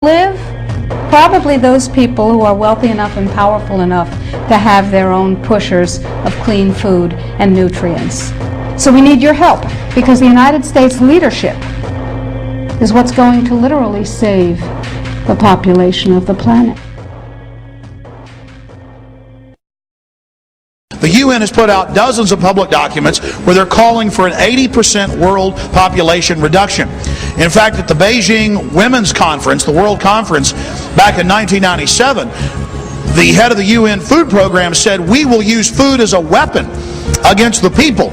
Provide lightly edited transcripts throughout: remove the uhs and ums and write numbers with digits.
live? Probably those people who are wealthy enough and powerful enough to have their own pushers of clean food and nutrients. So we need your help, because the United States leadership is what's going to literally save the population of the planet. The UN has put out dozens of public documents where they're calling for an 80% world population reduction. In fact, at the Beijing Women's Conference, the World Conference, back in 1997, the head of the UN Food Program said, "We will use food as a weapon against the people."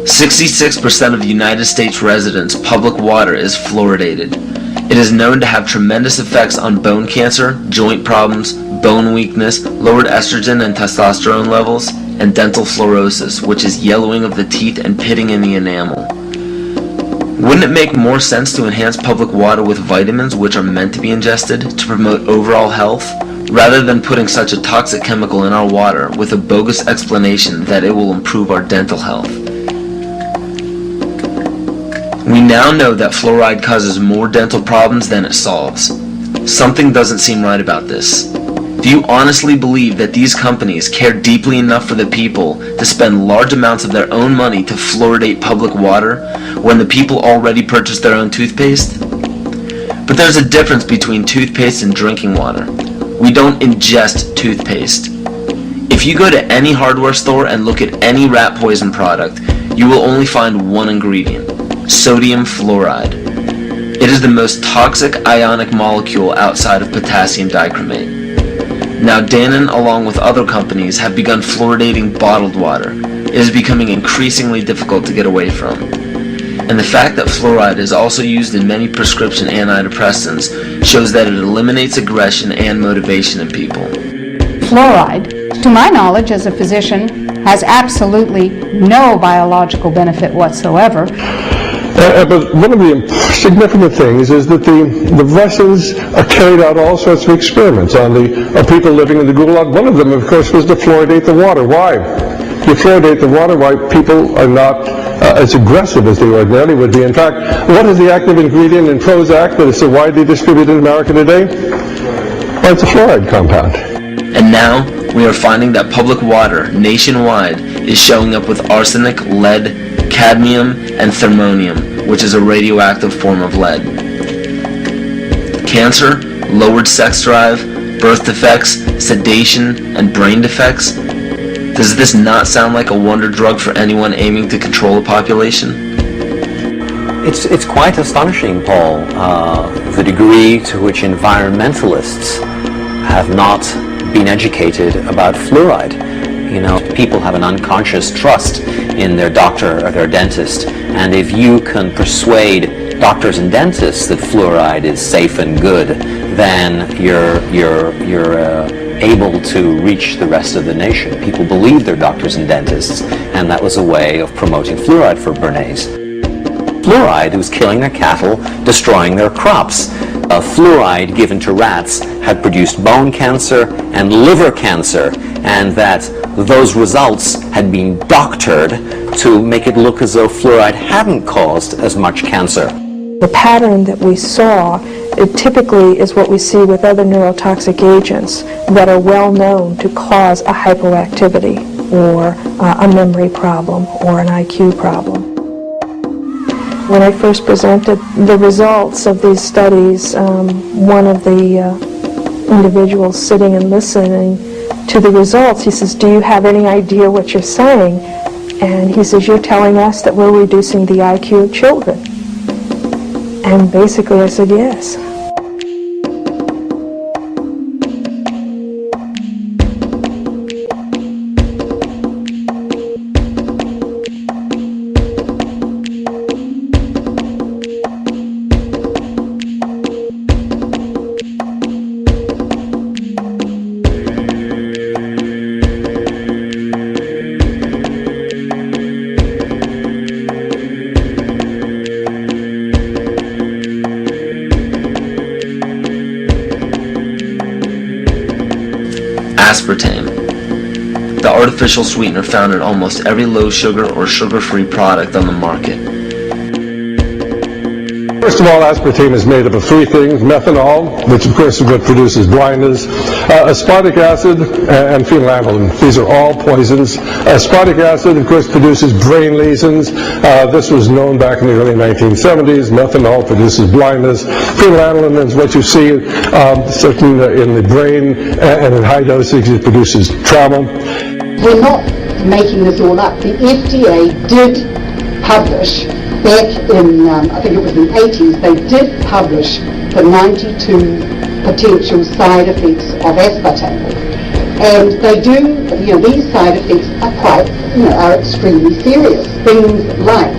66% of the United States residents' public water is fluoridated. It is known to have tremendous effects on bone cancer, joint problems, bone weakness, lowered estrogen and testosterone levels, and dental fluorosis, which is yellowing of the teeth and pitting in the enamel. Wouldn't it make more sense to enhance public water with vitamins which are meant to be ingested to promote overall health, rather than putting such a toxic chemical in our water with a bogus explanation that it will improve our dental health? We now know that fluoride causes more dental problems than it solves. Something doesn't seem right about this. Do you honestly believe that these companies care deeply enough for the people to spend large amounts of their own money to fluoridate public water when the people already purchase their own toothpaste? But there's a difference between toothpaste and drinking water. We don't ingest toothpaste. If you go to any hardware store and look at any rat poison product, you will only find one ingredient: sodium fluoride. It is the most toxic ionic molecule outside of potassium dichromate. Now Dannon, along with other companies, have begun fluoridating bottled water. It is becoming increasingly difficult to get away from. And the fact that fluoride is also used in many prescription antidepressants shows that it eliminates aggression and motivation in people. Fluoride, to my knowledge as a physician, has absolutely no biological benefit whatsoever. But one of the significant things is that the Russians carried out all sorts of experiments on people living in the Gulag. One of them, of course, was to fluoridate the water. Why? You fluoridate the water, why people are not as aggressive as they ordinarily would be. In fact, what is the active ingredient in Prozac that is so widely distributed in America today? Well, it's a fluoride compound. And now, we are finding that public water nationwide is showing up with arsenic, lead, cadmium, and thermonium, which is a radioactive form of lead. Cancer, lowered sex drive, birth defects, sedation, and brain defects. Does this not sound like a wonder drug for anyone aiming to control a population? It's quite astonishing, Paul, the degree to which environmentalists have not been educated about fluoride. You know, people have an unconscious trust in their doctor or their dentist, and if you can persuade doctors and dentists that fluoride is safe and good, then you're able to reach the rest of the nation. People believe their doctors and dentists, and that was a way of promoting fluoride for Bernays. Fluoride was killing their cattle, destroying their crops. Fluoride given to rats had produced bone cancer and liver cancer, and that those results had been doctored to make it look as though fluoride hadn't caused as much cancer. The pattern that we saw, it typically is what we see with other neurotoxic agents that are well known to cause a hypoactivity or a memory problem or an IQ problem. When I first presented the results of these studies, one of the individuals sitting and listening to the results, he says, "Do you have any idea what you're saying?" And he says, "You're telling us that we're reducing the IQ of children." And basically I said, yes. Aspartame. the artificial sweetener found in almost every low-sugar or sugar-free product on the market. First of all, aspartame is made up of three things: methanol, which of course is what produces blindness, aspartic acid, and phenylalanine. These are all poisons. Aspartic acid, of course, produces brain lesions. This was known back in the early 1970s. Methanol produces blindness. Phenylalanine is what you see certainly in the brain, and in high dosage it produces trauma. We're not making this all up. The FDA did publish back in, I think it was in the 80s, they did publish the 92 potential side effects of aspartame. And they do, these side effects are quite, are extremely serious. Things like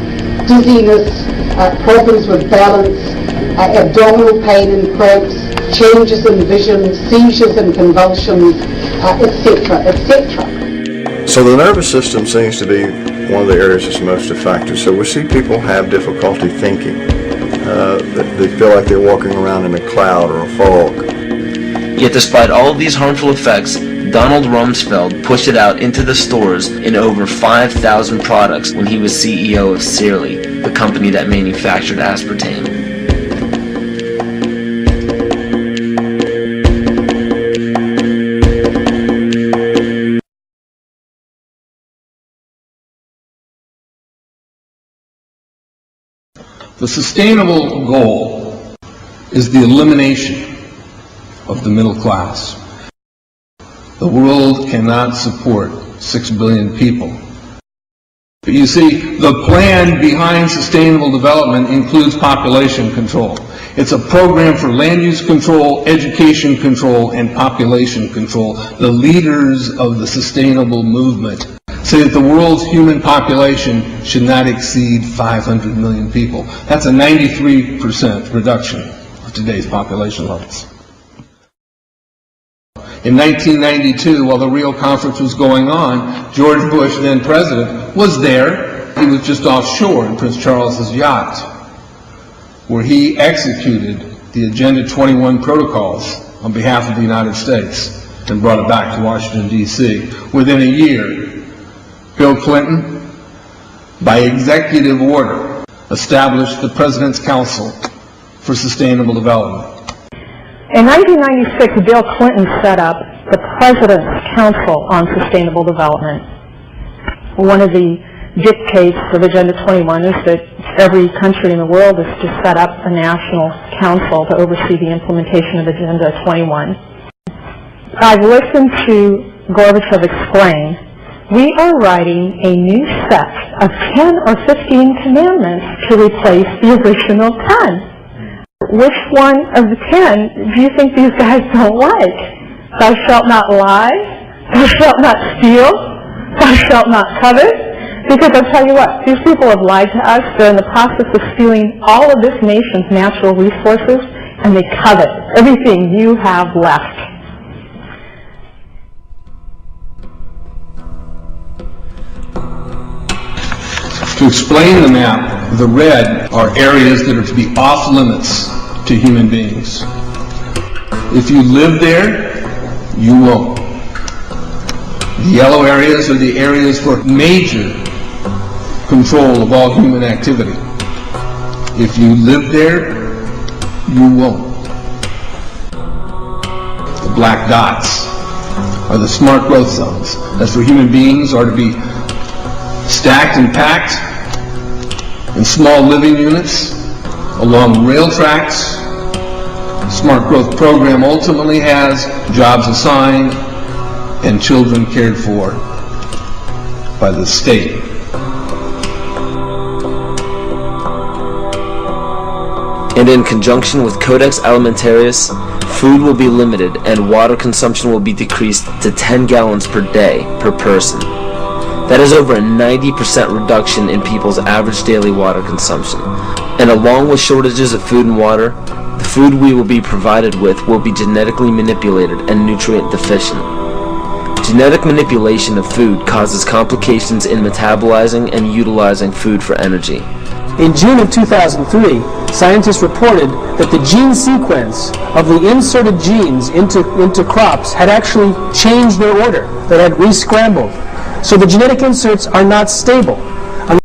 dizziness, problems with balance, abdominal pain and cramps, changes in vision, seizures and convulsions, etc., etc. So the nervous system seems to be one of the areas that's most affected. So we see people have difficulty thinking. They feel like they're walking around in a cloud or a fog. Yet despite all of these harmful effects, Donald Rumsfeld pushed it out into the stores in over 5,000 products when he was CEO of Searly, the company that manufactured aspartame. The sustainable goal is the elimination of the middle class. The world cannot support 6 billion people. But you see, the plan behind sustainable development includes population control. It's a program for land use control, education control, and population control. The leaders of the sustainable movement say that the world's human population should not exceed 500 million people. That's a 93% reduction of today's population levels. In 1992, while the Rio Conference was going on, George Bush, then president, was there. He was just offshore in Prince Charles's yacht, where he executed the Agenda 21 protocols on behalf of the United States and brought it back to Washington, D.C. Within a year, Bill Clinton, by executive order, established the President's Council for Sustainable Development. In 1996, Bill Clinton set up the President's Council on Sustainable Development. One of the dictates of Agenda 21 is that every country in the world is to set up a national council to oversee the implementation of Agenda 21. I've listened to Gorbachev explain, we are writing a new set of 10 or 15 commandments to replace the original 10. Which one of the 10 do you think these guys don't like? Thou shalt not lie, thou shalt not steal, thou shalt not covet. Because I'll tell you what, these people have lied to us. They're in the process of stealing all of this nation's natural resources, and they covet everything you have left. To explain the map, the red are areas that are to be off limits to human beings. If you live there, you won't. The yellow areas are the areas for major control of all human activity. If you live there, you won't. The black dots are the smart growth zones. That's where human beings are to be stacked and packed in small living units along rail tracks. The Smart Growth Program ultimately has jobs assigned and children cared for by the state. And in conjunction with Codex Alimentarius, food will be limited and water consumption will be decreased to 10 gallons per day per person. That is over a 90% reduction in people's average daily water consumption. And along with shortages of food and water, the food we will be provided with will be genetically manipulated and nutrient deficient. Genetic manipulation of food causes complications in metabolizing and utilizing food for energy. In June of 2003, scientists reported that the gene sequence of the inserted genes into crops had actually changed their order. They had re-scrambled. So the genetic inserts are not stable.